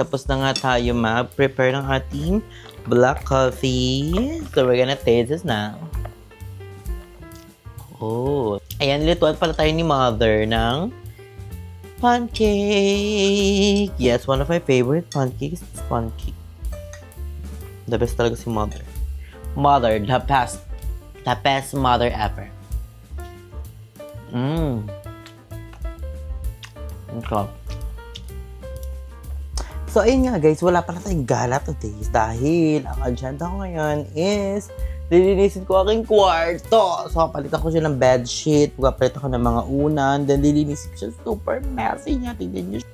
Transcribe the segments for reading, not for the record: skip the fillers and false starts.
Tapos na nga tayo mag-prepare ng ating black coffee. So, we're gonna taste this now. Oh. Ayan, nilituan pala tayo ni Mother ng pancake. Yes, one of my favorite pancakes is pancake. The best talaga si Mother. Mother, the best mother ever. Okay. So, ayun nga guys, wala pala tayong gala today dahil ang agenda ko ngayon is lilinisin ko aking kwarto. So, palitan ko siya ng bedsheet, palitan ko ng mga unan, then lilinisin ko siya. Super messy niya. Tignan niyo.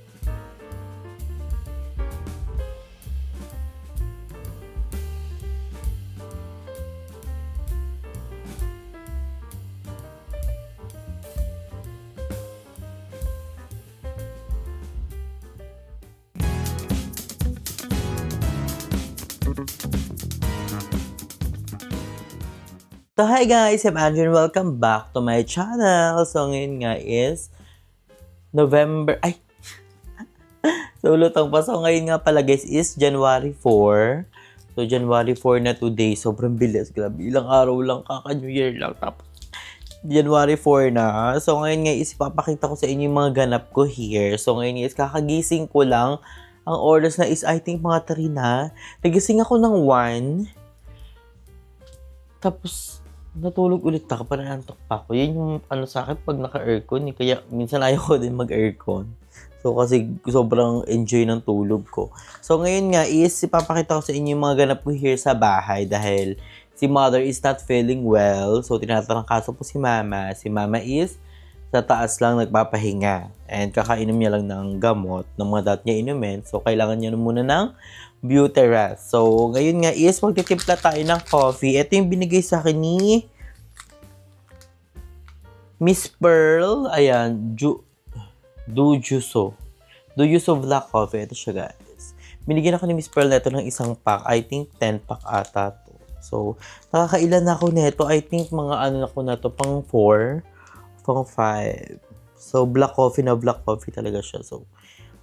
So, hi guys! I'm Andrew and welcome back to my channel. So, ngayon nga is November... Ay! So, lutang pa. So, ngayon nga pala guys is January 4. So, January 4 na today. Sobrang bilis. Grabe. Ilang araw lang. Kaka-New Year lang. Tapos, January 4 na. So, ngayon nga is ipapakita ko sa inyo yung mga ganap ko here. So, ngayon is kakagising ko lang. Ang oras na is I think mga 3 na. Nagising ako ng 1. Tapos, natulog ulit ako, parang nantok pa ako. Yun yung sa akin pag naka-aircon. Kaya minsan ayaw ko din mag-aircon. So kasi sobrang enjoy ng tulog ko. So ngayon nga is ipapakita ko sa inyo yung mga ganap ko here sa bahay dahil si Mother is not feeling well. So tinatarangkaso po si Mama. Si Mama is sa taas lang nagpapahinga. And kakainom niya lang ng gamot ng mga dapat niya inumin. So kailangan niya muna ng beauty rest. So, ngayon nga is magtitimpla tayo ng coffee. Ito yung binigay sa akin ni Miss Pearl. Ayan, Dujuso Black Coffee. Ito siya guys. Binigyan ako ni Miss Pearl nito ng isang pack. I think 10 pack ata to. So, nakakailan na ako nito. I think mga na ko na to, pang 4, pang 5. So, black coffee talaga siya. So,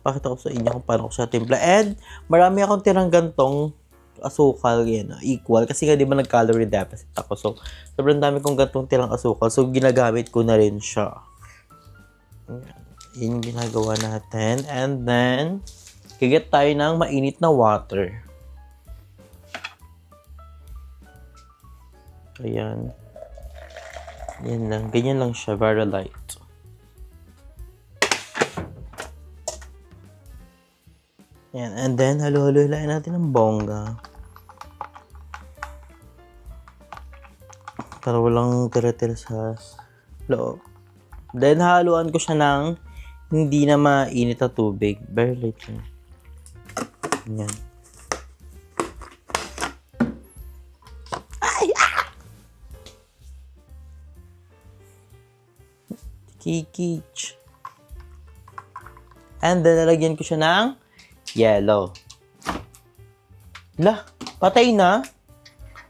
pakita ko sa inyo kung paano ko siya timpla. And, marami akong tirang gantong asukal, yan, equal. Kasi nga, di ba, nag-calorie deficit ako. So, sobrang dami kong gantong tirang asukal. So, ginagamit ko na rin siya. Yan yung ginagawa natin. And then, kiget tayo ng mainit na water. Ayan. Yan lang. Ganyan lang siya. Very light. Yan. And then, halo-halo-halain natin ng bongga. Para walang tira-tira sa loob. Then, haluan ko siya ng hindi na mainit na tubig. Very light lang. Yan. Ay! Ah! Kikich. And then, nalagyan ko siya ng yellow. Lah, patay na?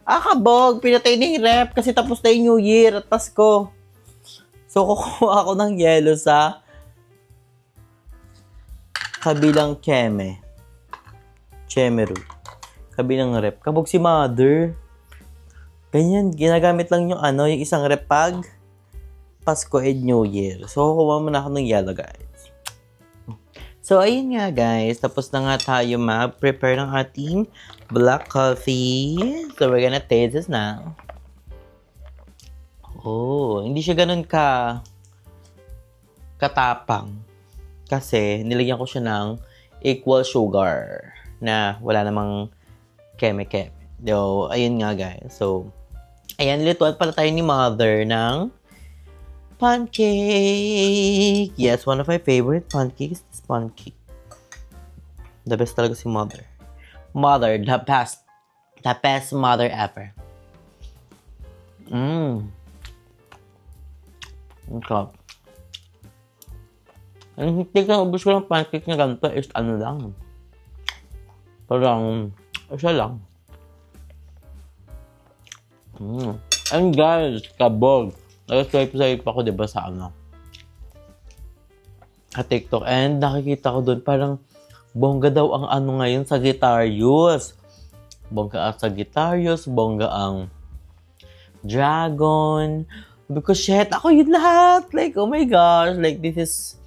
Kabog! Pinatay na yung rep kasi tapos na yung New Year at Pasko. So, kukuha ako ng yellow sa kabilang Chemeru. Kabilang rep. Kabog si Mother. Ganyan, ginagamit lang yung yung isang rep pag Pasko and New Year. So, kukuha muna ako ng yellow, guys. So, ayun nga guys. Tapos na nga tayo mag-prepare ng ating black coffee. So, we're gonna taste this now. Oh, hindi siya ganun katapang. Kasi, nilagyan ko siya ng equal sugar na wala namang keme-keme. So, ayun nga guys. So, ayan, nilituan pala tayo ni Mother ng pancake. Yes, one of my favorite pancakes is pancake. The best talaga si Mother. Mother, the best mother ever. Okay. Ang hindi ka ubus ko ng pancake na ganito is lang. Parang, isa lang. And guys, kabog. Nag-swipe ako, diba, sa TikTok. And nakikita ko doon, parang Bongga daw ang ano ngayon, Sagittarius. Bongga ang Sagittarius, bongga ang Dragon. Because shit, ako yun lahat. Like, oh my gosh. Like, this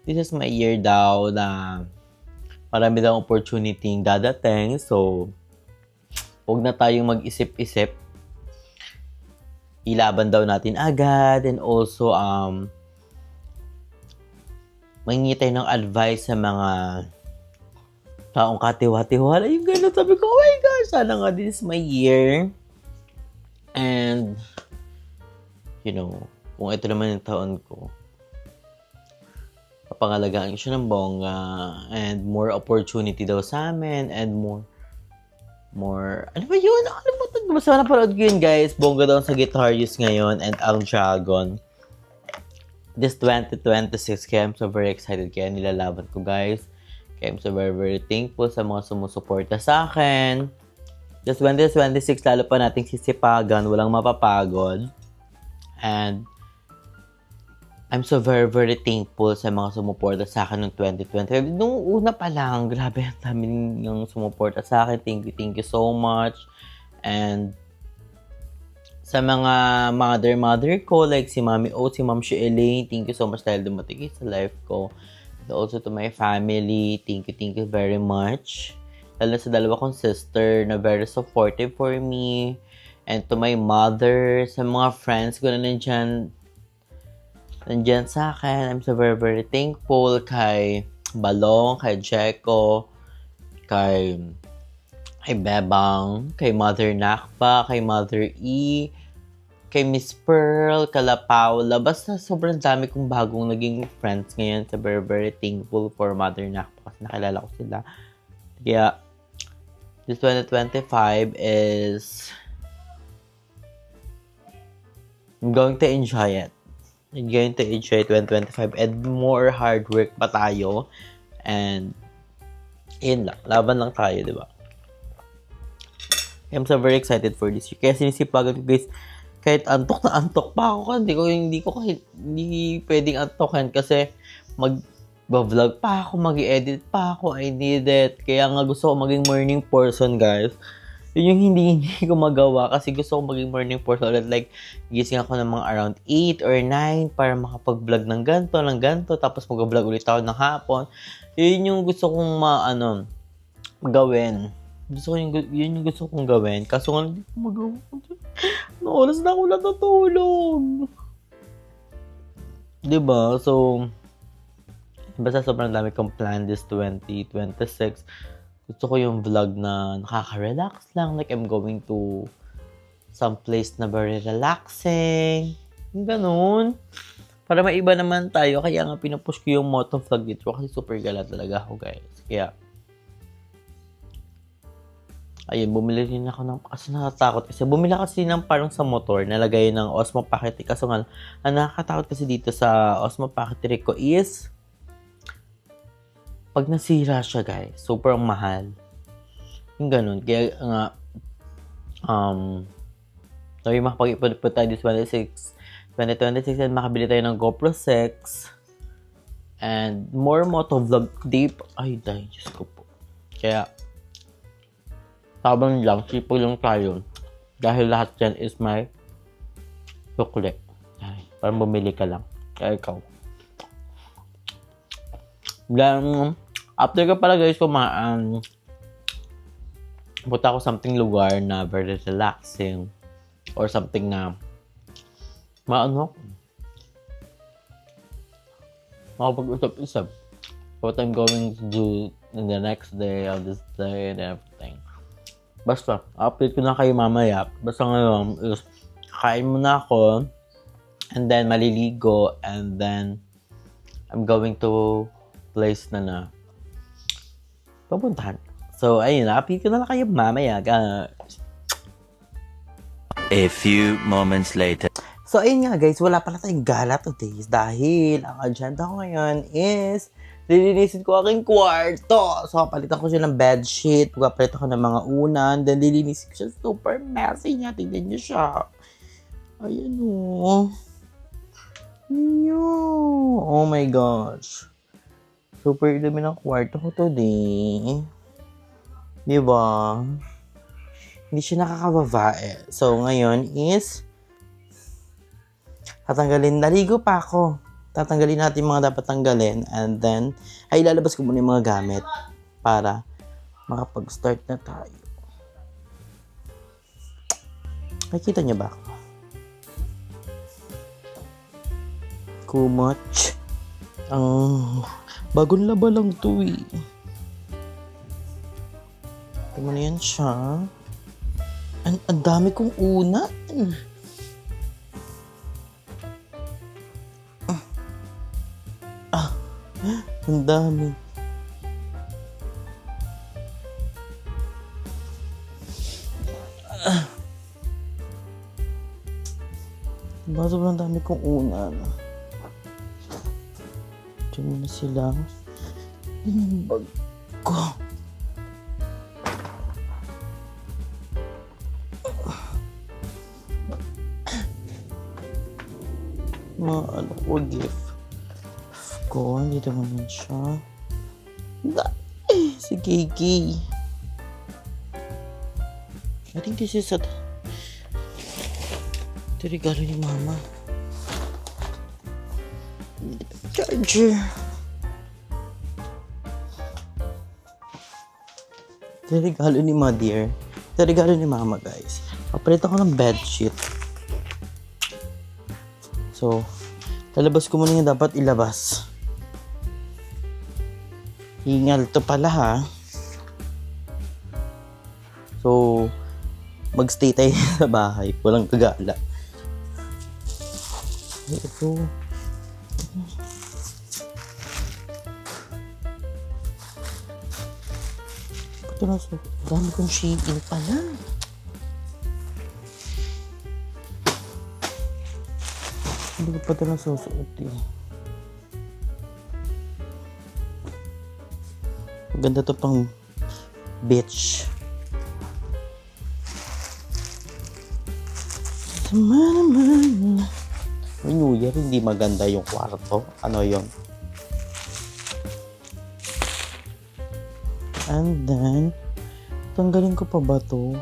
is my year daw na marami daw opportunity dadating. So, huwag na tayong mag-isip-isip. Ilaban daw natin agad. And also, mangingi tayo ng advice sa mga taong katiwa-tiwala. Yung gano'n, sabi ko, oh my gosh, sana nga this is my year. And, you know, kung ito naman yung taon ko, papangalagaan siya ng bongga and more opportunity daw sa amin and more, ano ba yun? Basta napanood ko yun, guys. Bongga daw sa Sagittarius ngayon and ang Dragon. This 2026, kaya I'm so very excited. Kaya nilalaban ko, guys. Kaya I'm so very, very thankful sa mga sumusuporta sa akin. This 2026, lalo pa nating sisipagan. Walang mapapagod. And I'm so very, very thankful sa mga sumuporta sa akin noong 2025. Nung una pa lang, grabe ang dami yung sumuporta sa akin. Thank you so much. And sa mga mother ko, like si Mami O, si Ma'am Elaine, thank you so much dahil dumating sa life ko. And also to my family, thank you very much. Lalo sa dalawa kong sister na very supportive for me. And to my mother, sa mga friends ko na nandyan sa akin, I'm so very, very thankful kay Balong, kay Jeko, kay Bebang, kay Mother Nakpa, kay Mother E, kay Miss Pearl, kala Paula. Basta sobrang dami kong bagong naging friends ngayon. So very, very thankful for Mother Nakpa kasi nakilala ko sila. Kaya, this 2025 is I'm going to enjoy it. I'm going to enjoy 2025 and more hard work pa tayo. And, yun lang. Laban lang tayo, di ba? I'm so very excited for this year. Kaya sinisipagan ko, guys, kahit antok na antok pa ako, hindi pwedeng antokin kasi mag-vlog pa ako, mag-edit pa ako, I need it. Kaya nga gusto ko maging morning person, guys. Yun yung hindi ko magawa kasi gusto ko maging morning person ulit. Like, gising ako ng mga around 8 or 9 para makapag-vlog ng ganito, tapos mag-vlog ulit ako ng hapon. Yun yung gusto kong gawin. Yun yung gusto kong gawin. Kaso nga, hindi ko magawa. No, oras na ako natutulog. Diba? So, basta sobrang dami kong plan this 2026. Gusto ko yung vlog na nakaka-relax lang. Like, I'm going to some place na very relaxing. Yung ganun. Para maiba naman tayo. Kaya nga pinupush ko yung moto vlog dito. Kasi super gala talaga ako, guys. Kaya, ayun, bumili rin ako ng, kasi nakatakot kasi, bumili kasi ng parang sa motor, nalagay ng Osmo Pocket. Kaso nga, ang nakakatakot kasi dito sa Osmo Pocket ko is, pag nasira siya, guys, super mahal. Yung ganun. Kaya nga, so yung makapag-ipon tayo this 2026 and makabili tayo ng GoPro 6 and more motovlog deep. Ay, dahil, Diyos ko po. Kaya, tabang lang, sipag lang tayo. Dahil lahat yan is may sukli. Ay, parang bumili ka lang. Kaya ikaw. Then, after ko pala, guys, punta ako something lugar na very relaxing or something na makapag-usap-usap what I'm going to do in the next day of this day and everything. Basta, update ko na kayo mamaya. Basta ngayon, kain muna ako and then maliligo and then I'm going to place na papuntahan. So, ayun, update ko na lang kayo mamaya, guys. A few moments later. So, ayun nga, guys, wala pala tayong gala today dahil ang agenda ko ngayon is lilinisin ko aking kwarto. So, kapalitan ko siya ng bedsheet, kapalitan ko ng mga unan, then lilinisin ko siya. Super messy niya. Tignan niyo siya. Ayan o. Oh my gosh. Super dumi ng kwarto ko today. Di ba? Hindi siya nakakababae. So, ngayon is naligo pa ako. Tatanggalin natin yung mga dapat tanggalin and then, ay ilalabas ko muna yung mga gamit para makapag-start na tayo. Nakikita niyo ba ako? Kumot. Bagong laba lang to eh. Ito mo na yan siya. Ang dami kong una. Ang dami. Diba sobrang dami kong una. Diyan muna sila. Yung bag ko. Mga ano ko, gift ko. Dito naman siya. Si Kiki. I think this is ito regalo ni Mama. Charger. Ito regalo ni Mother. Ito regalo ni Mama, guys. Papalit ako ng bedsheet. So, lalabas ko muna yung dapat ilabas. Hingal to pala ha. So, magstay tayo sa bahay. Walang kagala. Ito. Ito na so. Dami kong shein pala. Hindi ko pa ito nasusuot eh. Maganda to pang beach. Sama naman. New Year, hindi maganda yung kwarto. Ano yon? And then, tanggalin ko pa ba to?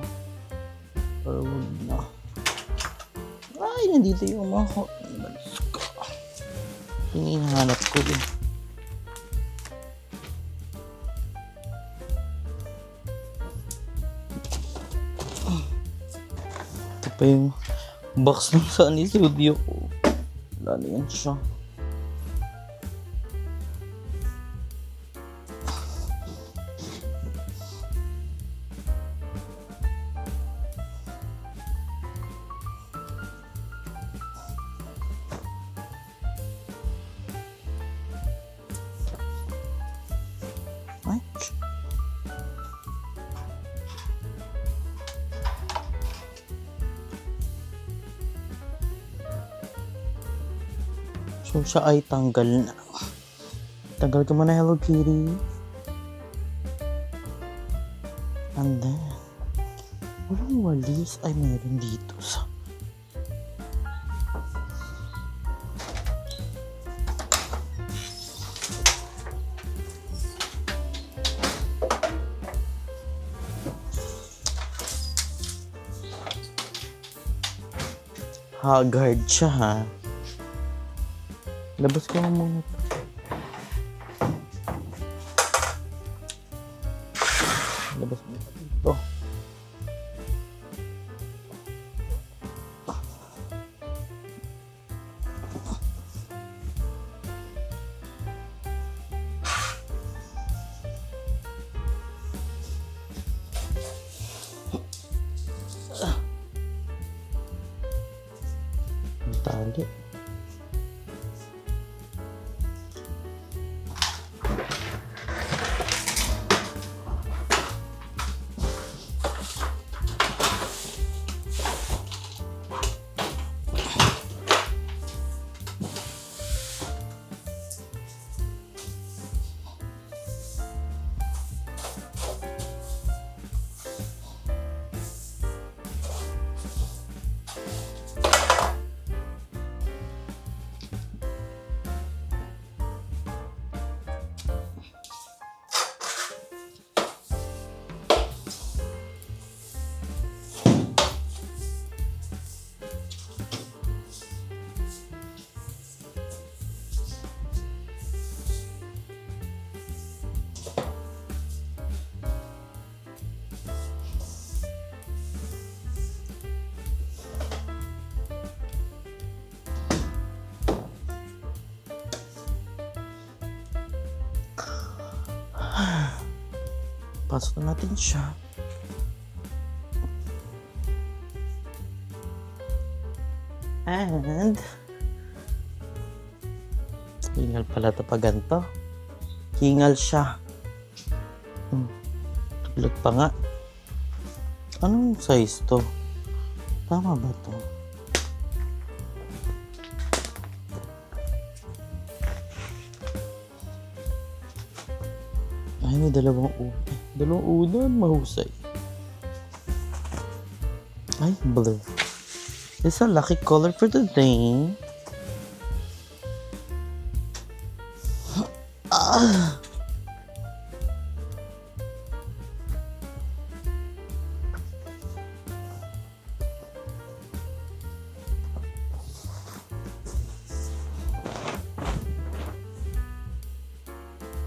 Or wag na. Ay, nandito yung mga balis ko. Yung hinahanap ko din. Ito pa yung box ng Sunny Studio ko. Wala na yan siya. Ay, so, siya ay tanggal na. Tanggal ko muna Hello Kitty. And then, walang walis. Ay, meron dito sa... Haggard siya ha. Labas ko na muna. Labas mo ito. Tali. Pasok na natin siya. And hingal pala ito pag ganito. Hingal siya. Tuglog pa nga. Anong size to? Tama ba to? Ay, may dalawang unan. Dalawang unan, mahusay. Ay, blue. It's a lucky color for today.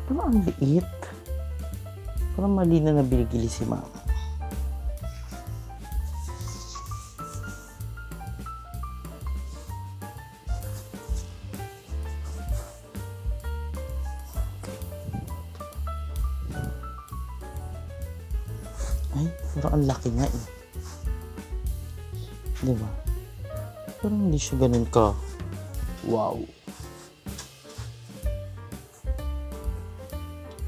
Ano ang liit? Parang mali na nabigili si mama. Ay, parang ang laki nga eh. Diba? Parang hindi siya ganun ka. Wow.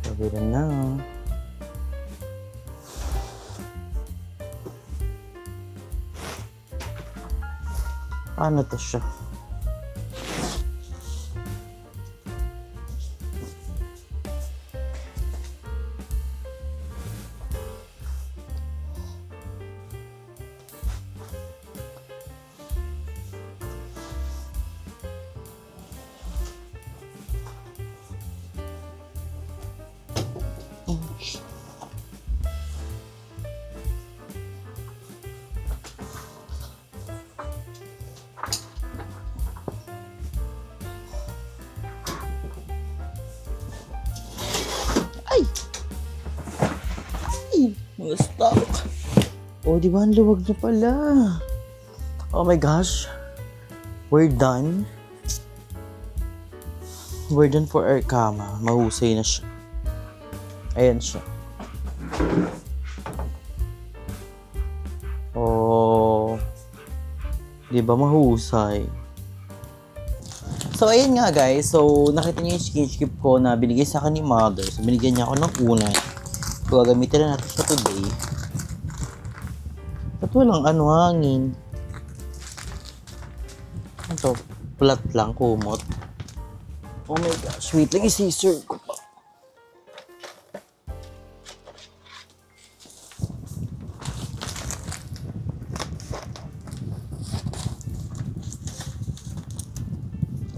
Sabihin na. Paano to siya? Mga stock. Oh, di ba? Ang luwag na pala. Oh my gosh. We're done. We're done for our kama. Mahusay na siya. Ayan siya. Oh. Di ba mahusay? So, ayan nga guys. So, nakita niyo yung skin ko na binigay sa akin ni mother. So, binigyan niya ako ng unay. So, gagamitin na natin siya today. Ba't walang hangin? Ito, flat lang, kumot. Oh my gosh, wait lang, i-scissor ko pa.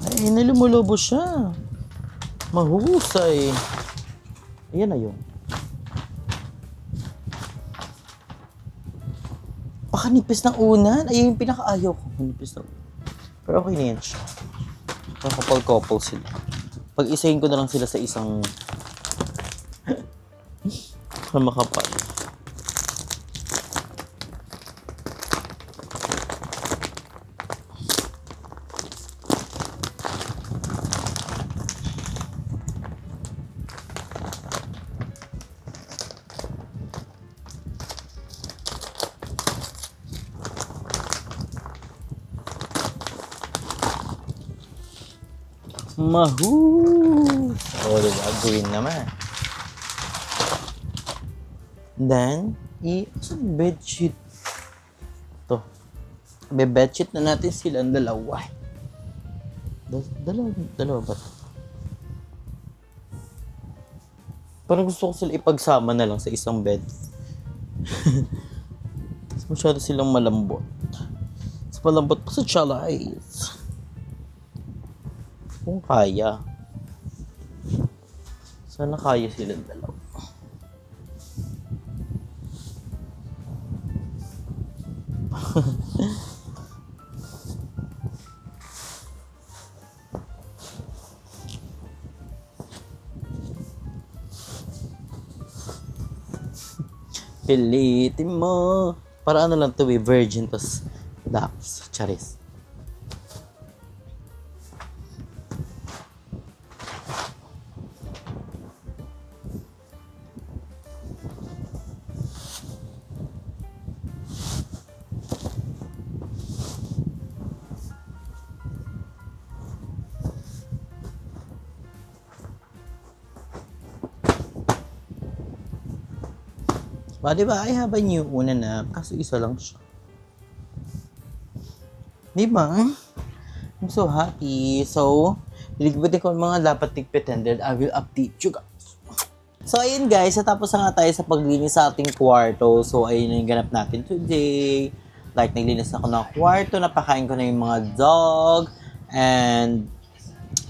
Ay, nalumulobo siya. Mahusay. Ayan na yun. Pakanipis ng unan. Ay, yung pinakaayaw ko. Manipis ng unan. Pero okay na yan siya. Couple sila. Pag-isahin ko na lang sila sa isang makapal. Mahus! O, diba? Green naman. Then, saan bedsheet? Ito. Bedsheet na natin silang dalawa. Dalawa ba ito? Parang gusto ko sila ipagsama na lang sa isang bed. Masyado silang malambot. Mas malambot pa sa chalice. Kung kaya. Sana kaya silang dalawa. Pilitin mo. Para ano lang to eh, virgin tas dax. Charis. Diba? I have a new una na. Kaso isa lang siya. Diba? I'm so happy. So, niligibutin ko ang mga dapat tig-pretended. I will update you guys. So, ayun guys. Natapos na nga tayo sa paglinis sa ating kwarto. So, ayun na yung ganap natin today. Like, naglinis ako ng kwarto. Napakain ko na yung mga dog. And,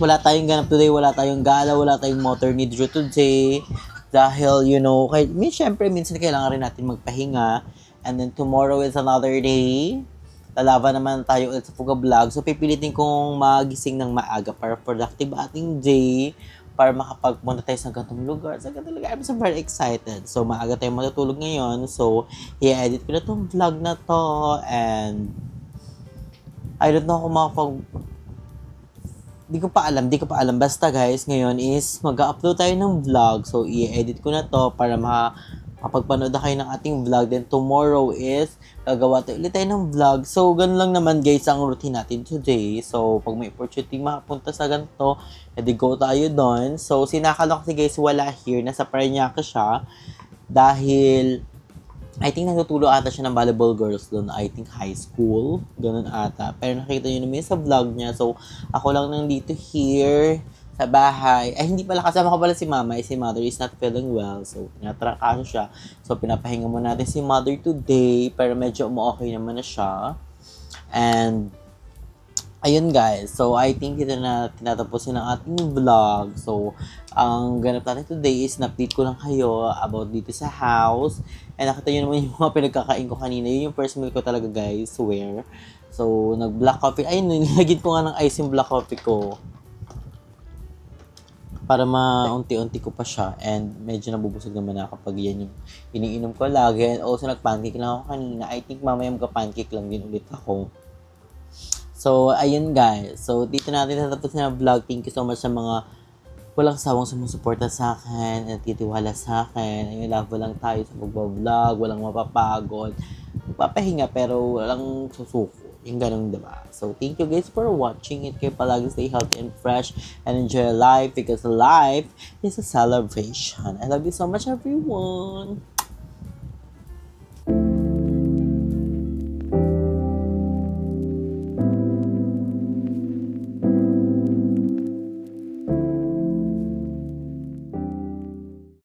wala tayong ganap today. Wala tayong gala. Wala tayong motor need Drew today. Dahil, syempre, minsan kailangan rin natin magpahinga. And then, tomorrow is another day. Lalaban naman tayo ulit sa Fuga Vlog. So, pipilitin kong magising ng maaga para productive ating day. Para makapagpunta tayo sa gantong lugar. Sa gantong lugar, I'm so very excited. So, maaga tayong matutulog ngayon. So, i-edit ko na tong vlog na to. And, I don't know kung Di ko pa alam. Basta guys, ngayon is mag-upload tayo ng vlog. So, i-edit ko na to para makapagpanood na kayo ng ating vlog. Then, tomorrow is gagawa tayo ulit tayo ng vlog. So, ganun lang naman guys ang routine natin today. So, pag may opportunity makapunta sa ganito, edi go tayo doon. So, sinakala ko si guys wala here. Nasa Parañaque siya. Dahil, I think nagtutulong ata siya ng volleyball girls doon. I think high school. Ganun ata. Pero nakita nyo naman sa vlog niya. So, ako lang nandito here sa bahay. Ay, hindi pala. Kasama ko pala si mama. Si mother is not feeling well. So, tinatrakaso siya. So, pinapahinga mo natin si mother today. Pero medyo okay naman na siya. And, ayun guys. So, I think ito na tinatapusin ng ating vlog. So, ang ganap natin today is na-update ko lang kayo about dito sa house. And nakita nyo naman yung mga pinagkakain ko kanina. Yun yung first meal ko talaga guys. Swear. So, nag-black coffee. Ayun, nilagyan ko nga ng ice yung black coffee ko. Para maunti-unti ko pa siya. And medyo nabubusog naman na kapag yan yung iniinom ko lagi. And also, nag-pancake lang ako kanina. I think mamaya magka-pancake lang din ulit ako. So, ayun guys. So, dito natin tatapos na vlog. Thank you so much sa mga walang sawang sumusuporta sa akin at titiwala sa akin. Ayun, love lang tayo sa pag-vlog. Walang mapapagod. Magpapahinga pero walang susuko. Yung ganun, diba? So, thank you guys for watching it. Kayo palagi stay healthy and fresh and enjoy life because life is a celebration. I love you so much, everyone.